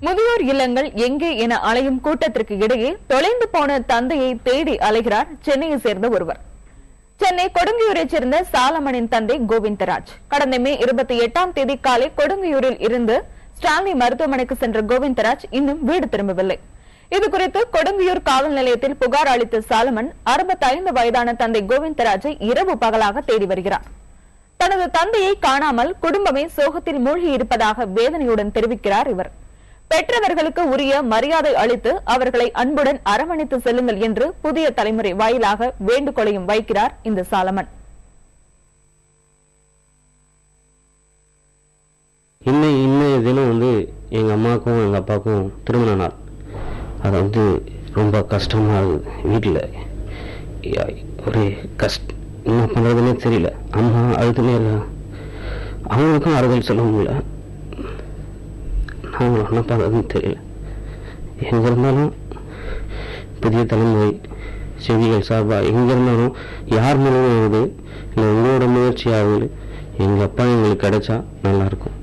முதியோர் இல்லங்கள் எங்கே என அலையும் கூட்டத்திற்கு இடையே தொலைந்து போன தந்தையை தேடி அலைகிறார் சென்னையை சேர்ந்த ஒருவர். சென்னை கொடுங்கையூரைச் சேர்ந்த சாலமனின் தந்தை கோவிந்தராஜ் கடந்த மே 28ஆம் தேதி காலை கொடுங்கையூரில் இருந்து ஸ்டான்லி மருத்துவமனைக்கு சென்ற கோவிந்தராஜ் இன்னும் வீடு திரும்பவில்லை. இதுகுறித்து கொடுங்கையூர் காவல் நிலையத்தில் புகார் அளித்த சாலமன் 65 வயதான தந்தை கோவிந்தராஜை இரவு பகலாக தேடி வருகிறார். தனது தந்தையை காணாமல் குடும்பமே சோகத்தில் மூழ்கி இருப்பதாக வேதனையுடன் தெரிவிக்கிறார் இவர். பெற்றவர்களுக்கு உரிய மரியாதை அளித்து அவர்களை அன்புடன் அரவணைத்து செல்லுங்கள் என்று புதிய தலைமுறை வாயிலாக வேண்டுகோளையும் வைக்கிறார் இந்த சாலமன். இன்னைய தினம் எங்க அம்மாவுக்கும் எங்க அப்பாவுக்கும் திருமண நாள். அது ரொம்ப கஷ்டமா இருக்குது. வீட்டில் ஒரு என்ன பண்றதுன்னே தெரியல. அம்மா அழுதுனே இருக்கா. அவங்களுக்கும் ஆறுதல் சொல்ல முடியல. நாங்களும் என்ன பண்றதுன்னு தெரியல. எங்க இருந்தாலும் புதிய தலைமுறை செய்திகள் சார்பா எங்க இருந்தாலும் யார் மூலமும் ஆகுது இல்லை உங்களோட முயற்சி ஆகுது. எங்க அப்பா எங்களுக்கு கிடைச்சா நல்லா இருக்கும்.